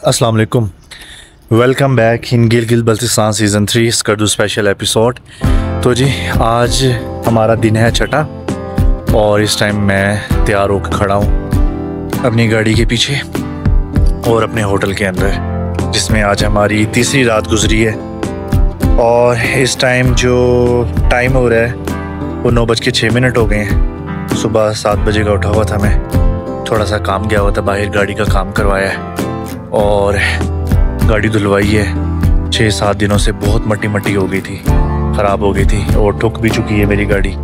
अस्सलाम वालेकुम, welcome back in Gilgit Baltistan season 3 Skardu special episode. तो जी आज हमारा दिन है छठा और इस टाइम मैं तैयार होकर खड़ा हूँ अपनी गाड़ी के पीछे और अपने होटल के अंदर, जिसमें आज हमारी तीसरी रात गुजरी है। और इस टाइम जो टाइम हो रहा है वो 9:06 हो गए हैं। सुबह 7 बजे का उठा हुआ था मैं, थोड़ा सा काम गया हुआ था बाहर, गाड़ी का काम करवाया है और गाड़ी धुलवाई है। 6-7 दिनों से बहुत मट्टी हो गई थी, ख़राब हो गई थी और ठुक भी चुकी है मेरी गाड़ी।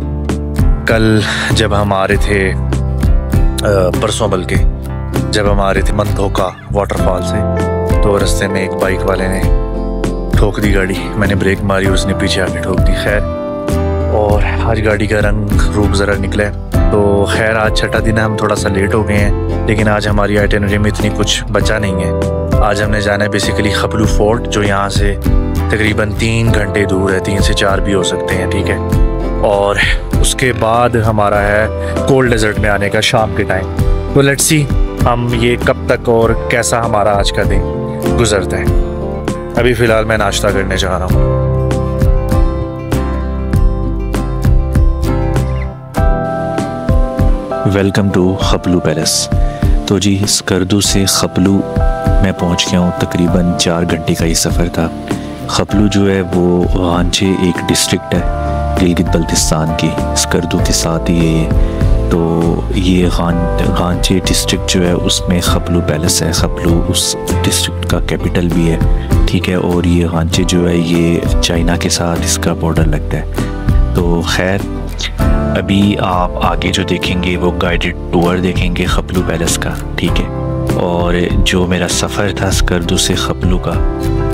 कल जब हम आ रहे थे परसों बल्कि जब हम आ रहे थे मंदोका वाटरफॉल से, तो रास्ते में एक बाइक वाले ने ठोक दी गाड़ी। मैंने ब्रेक मारी, उसने पीछे आके ठोक दी। खैर, और आज गाड़ी का रंग रूप ज़रा निकला है। तो खैर आज छठा दिन है, हम थोड़ा सा लेट हो गए हैं, लेकिन आज हमारी आइटिनरी में इतनी कुछ बचा नहीं है। आज हमने जाना है बेसिकली खपलू फोर्ट, जो यहाँ से तकरीबन 3 घंटे दूर है, 3 से 4 भी हो सकते हैं, ठीक है। और उसके बाद हमारा है कोल्ड डेजर्ट में आने का शाम के टाइम। तो लेट्स सी हम ये कब तक और कैसा हमारा आज का दिन गुजरता है। अभी फ़िलहाल मैं नाश्ता करने जा रहा हूँ। Welcome to Khaplu palace. तो जी स्कर्दू से खपलू मैं पहुंच गया हूं, तकरीबन 4 घंटे का ही सफ़र था। खपलू जो है वो गांचे एक डिस्ट्रिक्ट है गिलगित बल्तिस्तान की, स्कर्दू के साथ ही है। तो ये गांचे डिस्ट्रिक्ट जो है उसमें खपलू पैलेस है। खपलू उस डिस्ट्रिक्ट का कैपिटल भी है, ठीक है। और ये गांचे जो है ये चाइना के साथ इसका बॉर्डर लगता है। तो खैर अभी आप आगे जो देखेंगे वो गाइडेड टूर देखेंगे खपलू पैलेस का, ठीक है। और जो मेरा सफ़र था स्कर्दू से खपलू का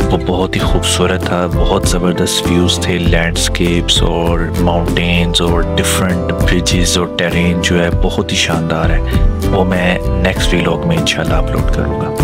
वो बहुत ही खूबसूरत था, बहुत ज़बरदस्त व्यूज़ थे, लैंडस्केप्स और माउंटेन्स और डिफरेंट ब्रिजेस और टेरेन जो है बहुत ही शानदार है। वो मैं नेक्स्ट व्लॉग में इंशाल्लाह अपलोड करूँगा।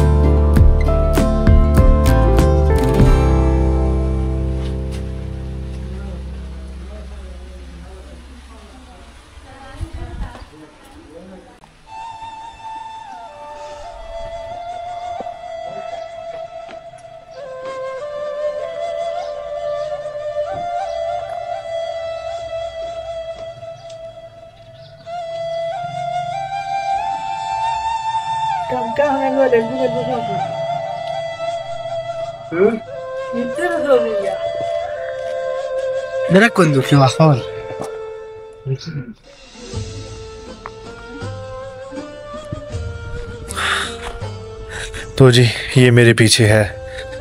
Mira cuando se bajó. तो जी ये मेरे पीछे है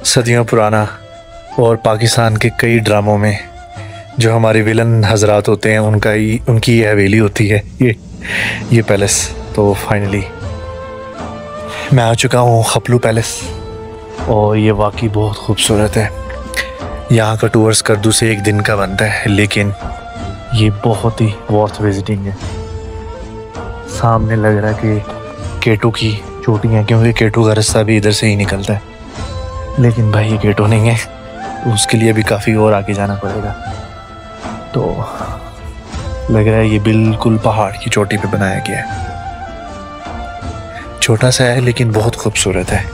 सदियों पुराना और पाकिस्तान के कई ड्रामों में जो हमारे विलन हजरात होते हैं उनकी ये हवेली होती है, ये पैलेस। तो फाइनली मैं आ चुका हूँ खपलू पैलेस और ये वाकई बहुत खूबसूरत है। यहाँ का टूर स्कर्दू से 1 दिन का बनता है, लेकिन ये बहुत ही वर्थ विजिटिंग है। सामने लग रहा है कि केटू की चोटी है, क्योंकि केटू का रास्ता भी इधर से ही निकलता है। लेकिन भाई ये केटू नहीं है, उसके लिए भी काफ़ी और आगे जाना पड़ेगा। तो लग रहा है ये बिल्कुल पहाड़ की चोटी पे बनाया गया है। छोटा सा है लेकिन बहुत खूबसूरत है।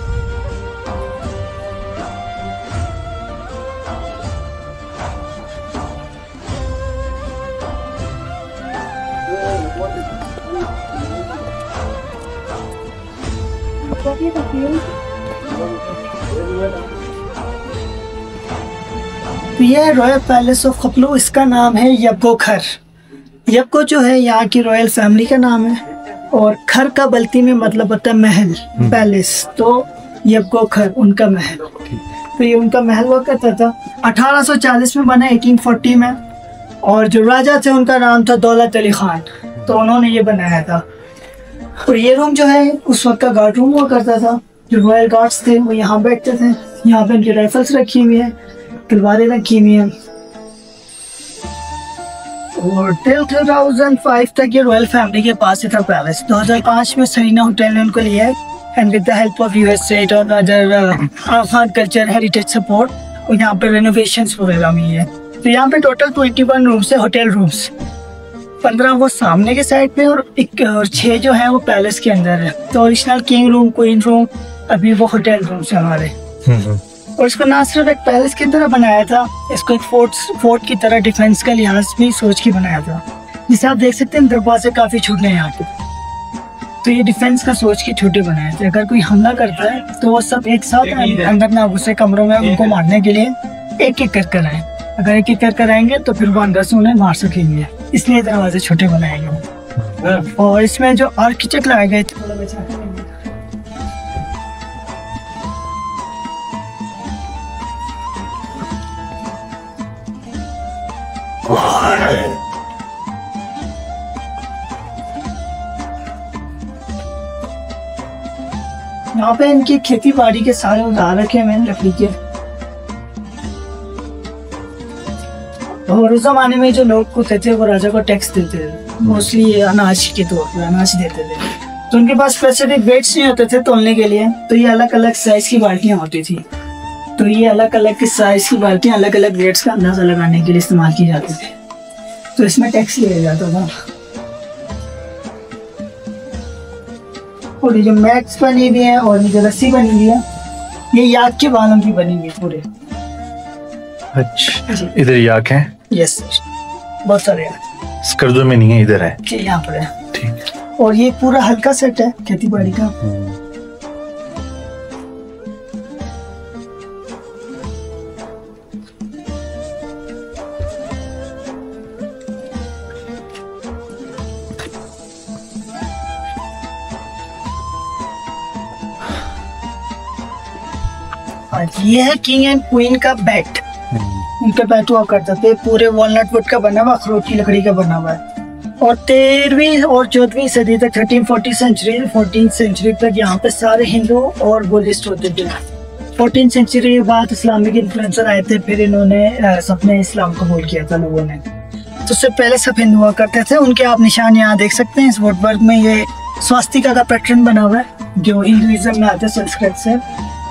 ये रॉयल पैलेस ऑफ खपलू, इसका नाम है यबगो खर। यबगो जो है यहाँ की रॉयल फैमिली का नाम है और खर का बल्ती में मतलब होता है महल, पैलेस। तो यबगो खर उनका महल। तो ये उनका महल हुआ करता था, 1840 में बना, 1840 में। और जो राजा थे उनका नाम था दौलत अली खान, तो उन्होंने ये बनाया था। और ये रूम जो है उस वक्त का गार्ड रूम हुआ करता था। जो रॉयल गार्ड्स थे वो यहाँ बैठते थे। यहाँ पे उनकी राइफल्स रखी हुई है, तलवारें रखी हुई हैं। और टिल 2005 तक ये रॉयल फैमिली के पास ही था पैलेस। 2005 में सरीना होटल ने उनको लिया है, and with the help of USAID और other Afghan culture heritage support, और यहाँ पे रेनोवेशंस वगैरह हुई है। तो यहाँ पे टोटल 21 रूम्स है, होटल रूम्स। 15 वो सामने के साइड पे और 6 जो है वो पैलेस के अंदर है। तो original king room, queen room, अभी वो होटल रूम से हमारे। और इसको ना सिर्फ एक पैलेस की तरह बनाया था, इसको एक फोर्ट की तरह डिफेंस का लिहाज भी सोच के बनाया था। जिसे आप देख सकते हैं दरवाजे काफी छोटे हैं यहाँ के, तो ये डिफेंस का सोच के छोटे बनाए थे। अगर कोई हमला करता है तो वो सब एक साथ अंदर ना घुसे कमरों में, उनको मारने के लिए एक एक कर आए। अगर एक एक कर आएंगे तो फिर वो अंदर से उन्हें मार सकेंगे, इसलिए दरवाजे छोटे बनाए गए। और इसमें जो आर्किटेक्ट लगाए गए थे, यहाँ पे इनकी खेती बाड़ी के सारे औजार रखे हुए हैं लकड़ी के। और उस जमाने में जो लोग होते थे वो राजा को टैक्स देते थे, मोस्टली अनाज के तौर पर अनाज देते थे। तो उनके पास स्पेसिफिक वेट्स नहीं होते थे तोलने के लिए, तो ये अलग अलग साइज की बाल्टियाँ होती थी। तो ये अलग अलग साइज की बाल्टियाँ अलग अलग वेट्स का अंदाजा लगाने के लिए इस्तेमाल की जाती थी। तो इसमें टैक्स लिया जाता था। और ये जो मैट्स बनी हुई है और ये जो रस्सी बनी हुई है, ये याक के बालों की बनी हुई पूरे। अच्छा, इधर याक है? यस सर, बहुत सारे याक। स्कर्दू में नहीं है, इधर है? जी यहाँ पर है। ठीक। और ये पूरा हल्का सेट है खेती बाड़ी का। ये है किंग एंड क्वीन का बेड। उनका बेड हुआ करता थे, पूरे वॉलनट वुड का बना हुआ, अखरोट की लकड़ी का बना हुआ है। और 13वीं और 14वीं सदी तक 1340 सेंचुरी 14th सेंचुरी तक यहाँ पे सारे हिंदू और बुद्धिस्ट होते थे। 14th सेंचुरी के बाद इस्लामिक इन्फ्लुएंसर आए थे, फिर इन्होंने सबने इस्लाम कबूल किया था लोगों ने। तो उससे पहले सब हिंदू हुआ करते थे। उनके आप निशान यहाँ देख सकते हैं। इस वुडवर्क में ये स्वास्तिका का पैटर्न बना हुआ है जो हिंदुइज्म में आता है संस्कृत से।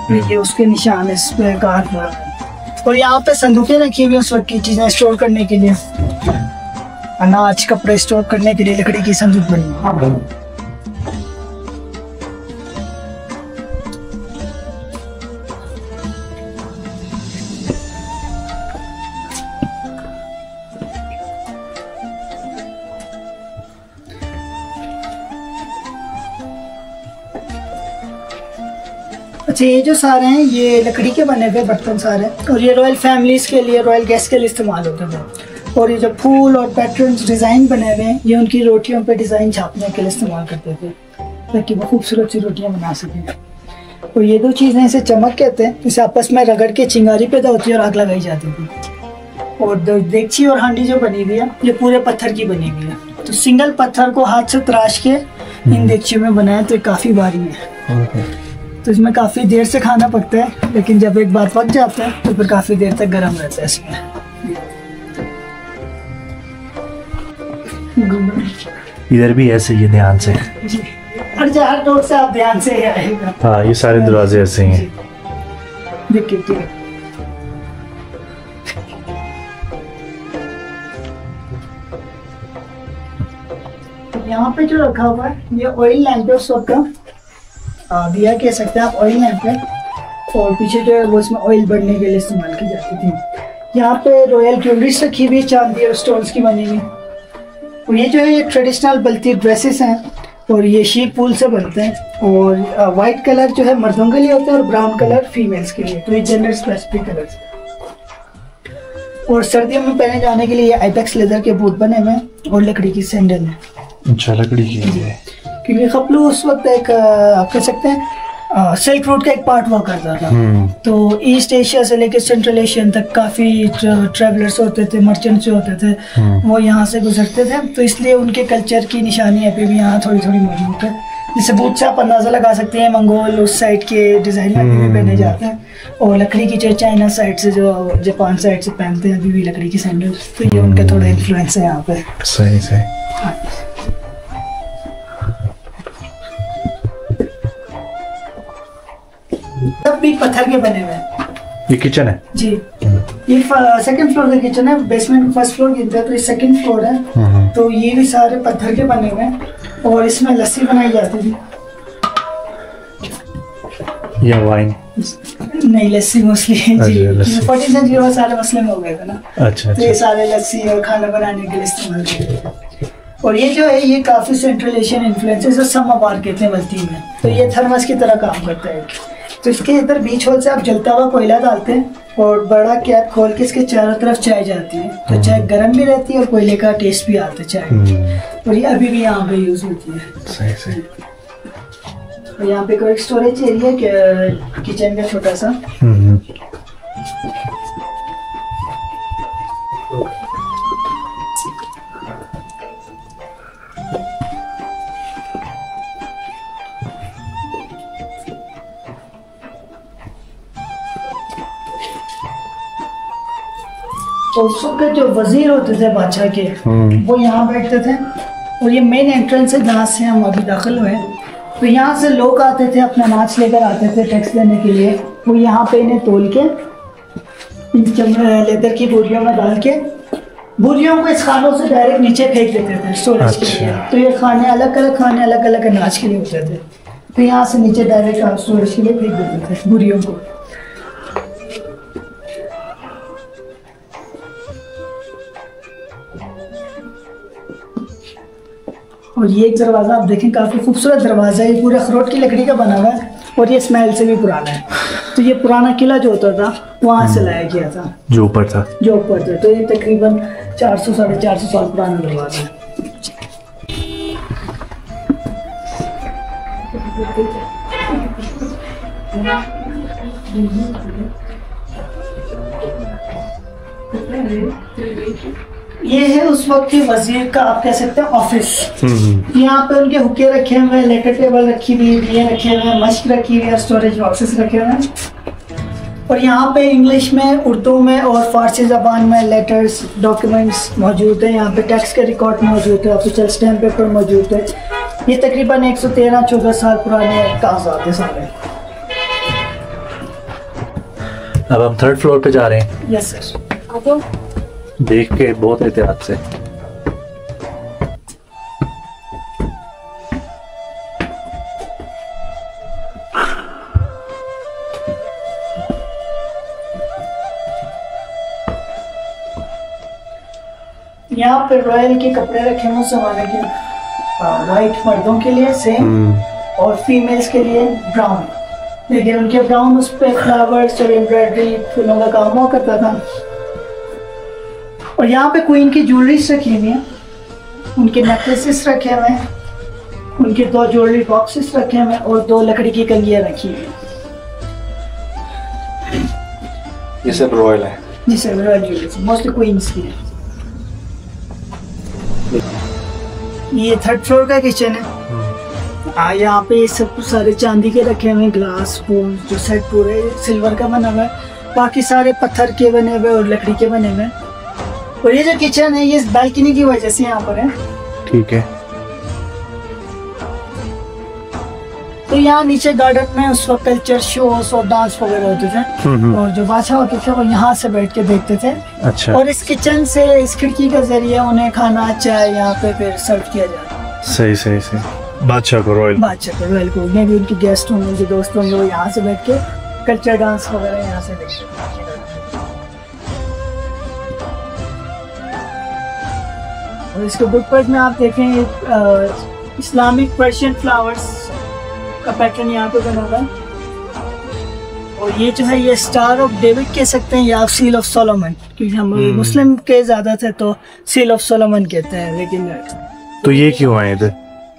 ये उसके निशान इस पे गार्ड हुआ है। और यहाँ पे संदूकें रखी हुई उस वक्त की चीजें स्टोर करने के लिए, अनाज कपड़े स्टोर करने के लिए लकड़ी की संदूक बनी। अच्छा, ये जो सारे हैं ये लकड़ी के बने हुए बर्तन सारे, और ये रॉयल फैमिलीज के लिए, रॉयल गेस्ट के लिए इस्तेमाल होते थे। और ये जो फूल और पैटर्न्स डिज़ाइन बने हुए हैं, ये उनकी रोटियों पे डिज़ाइन छापने के लिए इस्तेमाल करते थे ताकि वो खूबसूरत सी रोटियां बना सकें। और ये दो चीज़ें इसे चमक कहते हैं, इसे आपस में रगड़ के चिंगारी पैदा होती है और आग लगाई जाती थी। और देगची और हांडी जो बनी हुई है ये पूरे पत्थर की बनी हुई है। तो सिंगल पत्थर को हाथ से तराश के इन देगचियों में बनाया, तो काफ़ी भारी है। तो इसमें काफ़ी देर से खाना पकता है, लेकिन जब एक बार पक जाता है तो फिर काफ़ी देर तक गर्म रहता है इसमें। इधर भी ऐसे ही है, ध्यान से। जी, हर डोर से आप ध्यान से आएगा। हाँ, ये सारे दरवाजे ऐसे ही हैं। देखिए यहाँ पे जो रखा हुआ है ये ऑयल लैंप है उस वक्त का, दिया कह सकते हैं आप, ऑयल लैंप है। और पीछे जो है वो इसमें ऑयल बढ़ने के लिए इस्तेमाल की जाती थी। यहाँ पे रॉयल ज्वेलरीज रखी हुई चांदी और स्टोन्स की बनी हुई। और ये जो है ये ट्रेडिशनल बल्ती ड्रेसेस हैं और ये शीप वूल से बनते हैं। और वाइट कलर जो है मर्दों के लिए होता है और ब्राउन कलर फीमेल्स के लिए, तो ये जेंडर स्पेसिफिक कलर्स। और सर्दियों में पहने जाने के लिए आइपेक्स लेदर के बूट बने हुए हैं और लकड़ी की सैंडल है। अच्छा, लकड़ी की है। क्योंकि खपलू उस वक्त एक आप कह सकते हैं सिल्क रूट का एक पार्ट हुआ करता था। तो ईस्ट एशिया से लेकर सेंट्रल एशिया तक काफ़ी ट्रैवलर्स होते थे, मर्चेंट्स जो होते थे वो यहाँ से गुजरते थे। तो इसलिए उनके कल्चर की निशानियाँ अभी भी यहाँ थोड़ी थोड़ी मौजूद है। जैसे बूट से आप अंदाज़ा लगा सकते हैं मंगोल उस साइड के डिज़ाइन में पहने जाते हैं। और लकड़ी की जो चाइना साइड से, जो जापान साइड से पहनते हैं अभी भी लकड़ी की सैंडल, तो ये उनका थोड़ा इन्फ्लुएंस है यहाँ पे। सही सही। सब भी पत्थर के बने हुए हैं। ये किचन है जी, ये सेकंड फ्लोर का किचन है। बेसमेंट फर्स्ट फ्लोर गिनते हैं तो ये सेकंड फ्लोर है। तो ये भी सारे पत्थर के बने हुए हैं और इसमें लस्सी बनाई जाती थी। या वाइन? नहीं, लस्सी मोस्टली जी। 14th सेंचुरी में सारे मुस्लिम हो गए थे ना। अच्छा तो ये सारे लस्सी और खाना बनाने के लिए इस्तेमाल करते। और ये जो है ये काफ़ी सेंट्रल एशियन इन्फ्लुएंसेस और समर कहते हैं बल्ती में। तो ये थर्मस की तरह काम करता है। तो इसके इधर बीच होल से आप जलता हुआ कोयला डालते हैं और बड़ा कैप खोल के इसके चारों तरफ चाय जाती है। तो चाय गर्म भी रहती है और कोयले का टेस्ट भी आता है चाय। और ये अभी भी यहाँ पे यूज़ होती है। सही सही। और यहाँ पे कोई स्टोरेज एरिया किचन का छोटा सा। तो उस वक्त जो वजीर होते थे बादशाह के वो यहाँ बैठते थे। और ये मेन एंट्रेंस है जहाँ से हम अभी दाखिल हुए। तो यहाँ से लोग आते थे, अपना अनाज लेकर आते थे टैक्स देने के लिए। वो यहाँ पे इन्हें तोल के लेदर की बोरियों में डाल के बोरियों को इस खानों से डायरेक्ट नीचे फेंक देते थे स्टोरेज के लिए। तो ये खाने अलग अलग अनाज के लिए होते थे। तो यहाँ से नीचे डायरेक्ट स्टोरेज के लिए फेंक देते थे बोरियों को। और ये एक दरवाज़ा आप देखें, काफ़ी खूबसूरत दरवाज़ा है। ये पूरे अखरोट की लकड़ी का बना हुआ है और ये स्मेल से भी पुराना है। तो ये पुराना किला जो होता था वहाँ से लाया गया था, जो ऊपर था। तो ये तकरीबन 400 साढ़े 400 साल पुराना दरवाज़ा है। ये है उस वक्त के वजीर का आप कह सकते हैं ऑफिस। यहाँ पे उनके हुक्के रखे हुए हैं, लेटर टेबल रखी हुई है, दिए रखे हुए हैं, मश्क रखी हुई है, स्टोरेज बॉक्सेस रखे हुए हैं। और यहाँ पे इंग्लिश में, उर्दू में और फारसी ज़बान में लेटर्स, डॉक्यूमेंट्स मौजूद हैं। यहाँ पे टैक्स के रिकॉर्ड मौजूद है, ऑफिशियल स्टैम्प पेपर मौजूद है। ये तकरीबन 113-14 साल पुराने कागजात हैं सारे। अब हम 3rd फ्लोर पे जा रहे हैं। Yes sir. देख के बहुत एहतियात से। यहाँ पे रॉयल के कपड़े रखे हैं उस जमाने के, वाइट मर्दों के लिए सेम और फीमेल्स के लिए ब्राउन। लेकिन उनके ब्राउन उस पे फ्लावर्स और एम्ब्रॉयडरी फूलों का काम हुआ करता था। और यहाँ पे क्वीन की ज्वेलरीज रखी हुई हैं, उनके नेकलेसेस रखे हुए हैं, उनके 2 ज्वेलरी बॉक्सेस रखे हुए हैं और 2 लकड़ी की कंगियाँ रखी हुई हैं। ये सब रॉयल है। जी sir, royal jewelleries mostly queens की है। ये 3rd फ्लोर का किचन है। यहाँ पे सब सारे चांदी के रखे हुए हैं ग्लास, बोल जो सेट पूरे सिल्वर का बना हुआ है, बाकी सारे पत्थर के बने हुए और लकड़ी के बने हुए हैं। और ये जो किचन है ये बालकनी की वजह से यहाँ पर है। ठीक है। तो यहाँ नीचे गार्डन में उस वक्त कल्चर शोज और डांस वगैरह होते थे और जो बादशाह होते थे वो यहाँ से बैठ के देखते थे। अच्छा। और इस किचन से, इस खिड़की के जरिए उन्हें खाना चाय यहाँ पे फिर सर्व किया जाता। सही। बादशाह को रॉयल को मैं भी उनके गेस्ट होंगे, उनके दोस्त होंगे, वो यहाँ से बैठ के कल्चर डांस वगैरह यहाँ से देखते। और इसके बुकपट में आप देखें इस्लामिक पर्शियन फ्लावर्स का पैटर्न यहाँ पे बना हुआ है। और ये जो है ये स्टार ऑफ डेविड कह सकते हैं या सील ऑफ सोलोमन, क्योंकि हम मुस्लिम के ज़्यादा थे तो सील ऑफ सोलोमन कहते हैं। लेकिन तो ये क्यों है इधर,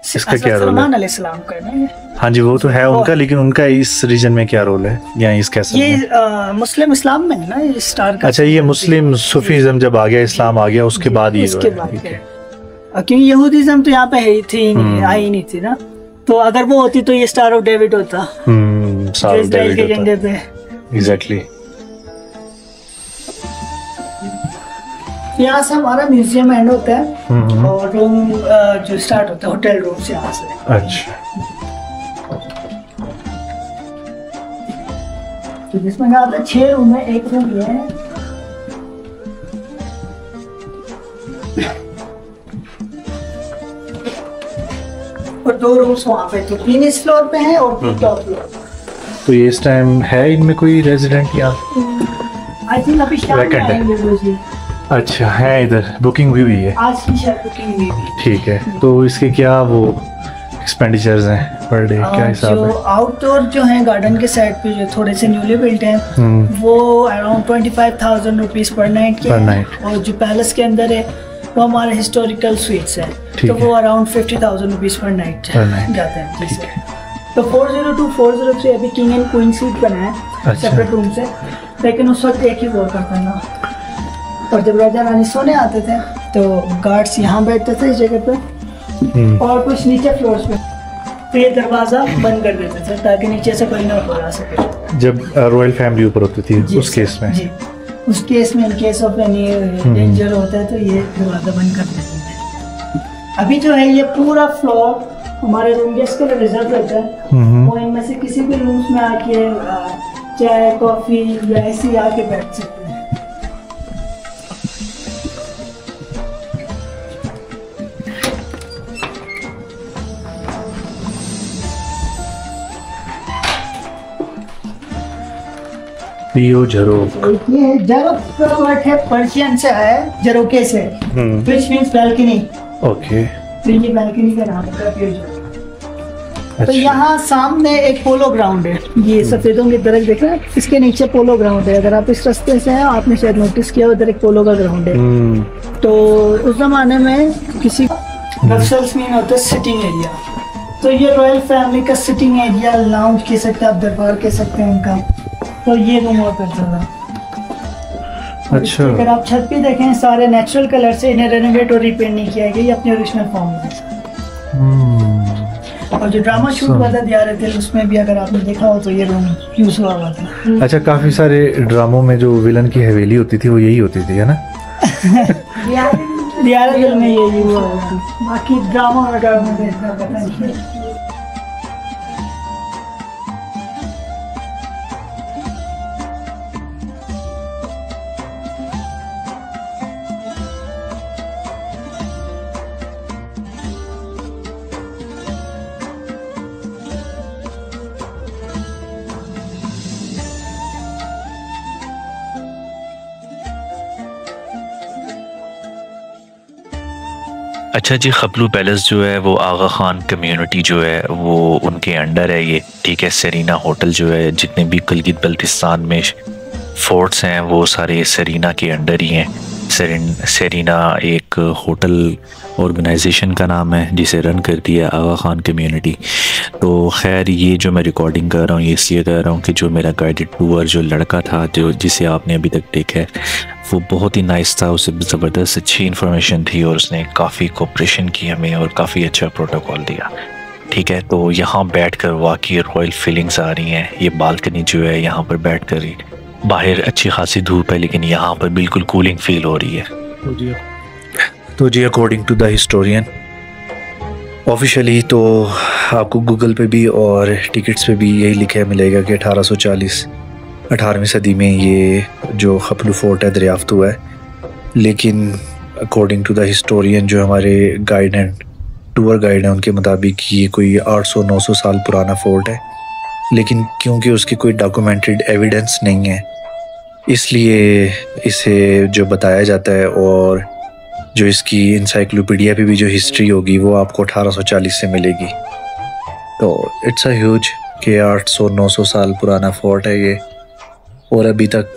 इसका क्या रोल है? सलमान अलैहिस्सलाम का है। हाँ जी, वो तो है उनका, लेकिन उनका इस रीजन में क्या रोल है या इस कैसे? ये मुस्लिम इस्लाम में है ना ये स्टार का। अच्छा, ये मुस्लिम सूफीज़म जब आ गया, इस्लाम आ गया, उसके बाद ये क्योंकि यहूदीज़म तो यहाँ पे है ही थी नहीं, आई नहीं थी ना। तो अगर वो होती तो ये स्टार ऑफ डेविड होता, इजराइल के झंडे पे। एग्जैक्टली। यहाँ से हमारा म्यूजियम एंड होता है और रूम जो स्टार्ट होता है होटल रूम से यहाँ से। अच्छा। तो जिसमें यहाँ पे 6 रूम है, एक रूम ये है। और 2 रूम्स वहाँ पे, तो 3 इस फ्लोर पे हैं और 3 टॉप फ्लोर। तो ये इस टाइम है इनमें कोई रेजिडेंट या आई थिंक अभी शाम में Vacant है। आएंगे वो जी। अच्छा है, इधर बुकिंग हुई है। आज की शायद बुकिंग हुई थी। ठीक है, तो इसके क्या वो एक्सपेंडिचर्स हैं पर डे, क्या हिसाब जो है? आउटडोर जो हैं गार्डन के साइड पे जो थोड़े से न्यूली बिल्ट हैं वो अराउंड 25,000 रुपीज़ पर नाइट के Per हैं। night। और जो पैलेस के अंदर है वो हमारे हिस्टोरिकल स्वीट्स हैं, ठीक तो है। वो अराउंड 50,000 रुपीज़ पर नाइट Per night। जाते हैं। ठीक है। तो 402 403 अभी किंग एंड क्वीन सीट बना है अच्छा। सेपरेट रूम से, लेकिन उस वक्त एक ही फ्लोर पर था ना। और जब राजा रानी सोने आते थे तो गार्ड्स यहाँ बैठते थे इस जगह पे और कुछ नीचे फ्लोर्स पे, तो ये दरवाज़ा बंद कर देते थे ताकि नीचे से कोई ना ऊपर आ सके। जब रॉयल फैमिली ऊपर होती थी जी उस केस में? जी, उस केस में in case of any danger होता है तो ये दरवाज़ा बंद कर देते हैं। अभी जो है ये पूरा फ्लोर हमारे रूम गेस्ट के लिए रिजर्व रहता है। वो इनमें से किसी भी रूम्स में आके चाय कॉफ़ी या ऐसी आके बैठ सकते हैं। पियो झरो। ये जरोक का वर्ड है, पर्शियन से है, जरोके से, which means balcony। ओके। तो ये balcony का नाम है पियो जरोक। तो अच्छा। यहाँ सामने एक पोलो ग्राउंड है, ये सफेदों की दरख्त देख रहे हैं, इसके नीचे पोलो ग्राउंड है। अगर आप इस रास्ते से हैं आपने शायद नोटिस किया उधर एक पोलो का ग्राउंड है। तो उस जमाने में किसी रफ्सल्स मीन होता है सिटिंग एरिया, तो ये रॉयल फैमिली का सिटिंग एरिया, लाउंज कह सकते हैं आप, दरबार कह सकते हैं उनका। तो ये रूम हुआ करता था। अच्छा। अगर आप छत पे देखें सारे नेचुरल कलर से, इन्हें रेनोवेट और रिपेंट नहीं किया गया, ये अपने ओरिजिनल फॉर्म में। और जो ड्रामा शूट हुआ था दियारे दिल, उसमें भी अगर आपने देखा हो तो ये रूम यूज हुआ था। अच्छा, काफी सारे ड्रामों में जो विलन की हवेली होती थी वो यही होती थी, है ना? दियारे दिल में ये हुआ था, बाकी ड्रामा वगैरह में इतना पता नहीं। अच्छा जी, खपलू पैलेस जो है वो आगा खान कम्युनिटी जो है वो उनके अंडर है ये, ठीक है। सेरीना होटल जो है, जितने भी गिलगित बल्तिस्तान में फोर्ट्स हैं वो सारे सेरीना के अंडर ही हैं। सेरीना एक होटल ऑर्गेनाइजेशन का नाम है जिसे रन करती है आगा खान कम्युनिटी। तो खैर ये जो मैं रिकॉर्डिंग कर रहा हूँ ये इसलिए कर रहा हूँ कि जो मेरा गाइडेड टूर जो लड़का था जो जिसे आपने अभी तक देखा है वो बहुत ही नाइस था, उसे ज़बरदस्त अच्छी इन्फॉर्मेशन थी और उसने काफ़ी कोऑपरेशन की हमें और काफ़ी अच्छा प्रोटोकॉल दिया, ठीक है। तो यहाँ बैठकर वाकई रॉयल फीलिंग्स आ रही हैं। ये बालकनी जो है यहाँ पर बैठकर ही, बाहर अच्छी खासी धूप है लेकिन यहाँ पर बिल्कुल कूलिंग फील हो रही है। तो जी according to the historian officially तो आपको गूगल पे भी और टिकट्स पे भी यही लिखा मिलेगा कि 1840 18वीं सदी में ये जो खपलू फोर्ट है दरियाफ्त हुआ है। लेकिन अकॉर्डिंग टू द हिस्टोरियन जो हमारे गाइड एंड टूर गाइड हैं उनके मुताबिक ये कोई 800-900 साल पुराना फोर्ट है। लेकिन क्योंकि उसकी कोई डॉक्यूमेंटेड एविडेंस नहीं है इसलिए इसे जो बताया जाता है और जो इसकी इंसाइक्लोपीडिया पे भी जो हिस्ट्री होगी वो आपको 1840 से मिलेगी। तो इट्स अ ह्यूज कि 800-900 साल पुराना फोर्ट है ये और अभी तक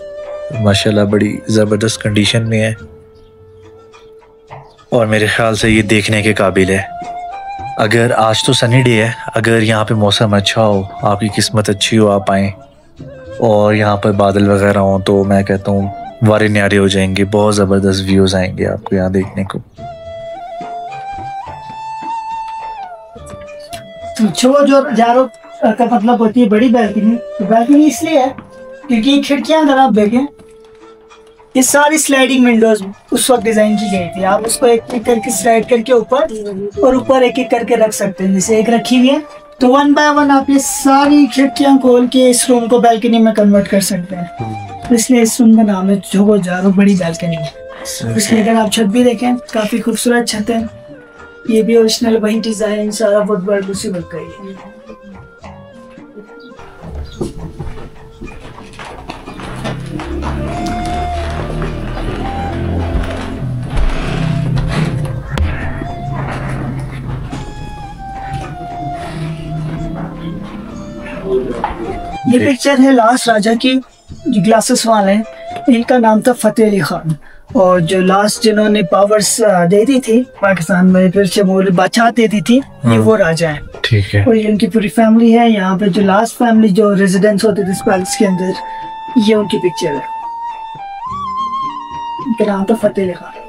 माशाल्लाह बड़ी ज़बरदस्त कंडीशन में है और मेरे ख्याल से ये देखने के काबिल है। अगर आज तो सनी डे है, अगर यहाँ पे मौसम अच्छा हो, आपकी किस्मत अच्छी हो, आप आएँ और यहाँ पर बादल वगैरह हो तो मैं कहता हूँ वारे न्यारे हो जाएंगे, बहुत ज़बरदस्त व्यूज़ आएंगे आपको यहाँ देखने को। तो जो जारो का मतलब होती है बड़ी बैल्कनी, तो बैल्कनी इसलिए है क्योंकि खिड़कियां अगर आप देखें ये सारी स्लाइडिंग विंडोज उस वक्त डिजाइन की गई थी। आप उसको एक एक करके स्लाइड करके ऊपर और ऊपर एक एक करके रख सकते हैं। जैसे एक रखी हुई है तो 1 बाय 1 आप ये सारी खिड़कियां खोल के इस रूम को बैल्कनी में कन्वर्ट कर सकते हैं। तो इसलिए इस रूम का नाम है जोगो जारो बड़ी बैल्कनी है। इसलिए अगर आप छत भी देखें काफी खूबसूरत छत है, ये भी ओरिजिनल वही डिजाइन सारा बहुत बड़ा दूसरी वर्क का ही है। ये पिक्चर है लास्ट राजा की, जो ग्लासेस वाले हैं, इनका नाम था फतेह अली खान। और जो लास्ट जिन्होंने पावर्स दे दी थी पाकिस्तान में, फिर शमूल बादशाह दे दी थी, ये वो राजा है। ठीक है। और ये उनकी पूरी फैमिली है। यहाँ पे जो लास्ट फैमिली जो रेजिडेंस होते थे इस पैलेस के अंदर, ये उनकी पिक्चर है। इनका नाम था फतेह अली खान।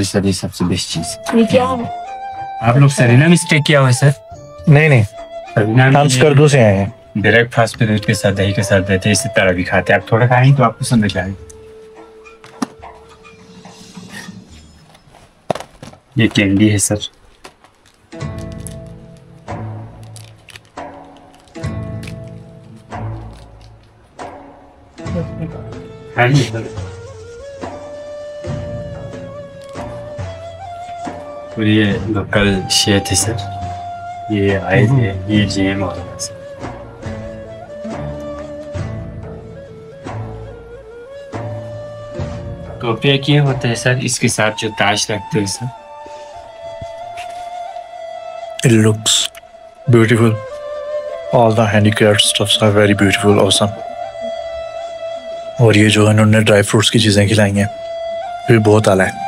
सर ये सबसे बेस्ट चीज। ये क्या है? आप लोग सरीना मिस्टेक किया हुआ है सर। नहीं नहीं, सरीना हम स्कर्दू से आए हैं। डायरेक्ट फास्ट पे दूध के साथ दही के साथ देते हैं, इसी तरह भी खाते हैं। आप थोड़ा खाएंगे तो आपको समझ आएगा। ये कैंडी है सर। खाएंगे सर। और ये लोकल शेर थे सर, ये आए थे, ये जेम और सर। टोपिया किए होते हैं सर, इसके साथ जो ताज रखते हैं sir. It looks beautiful. All the handicraft stuffs are very beautiful, awesome. और ये जो इन्होंने ड्राई फ्रूट्स की चीज़ें खिलाई हैं, ये बहुत आला है।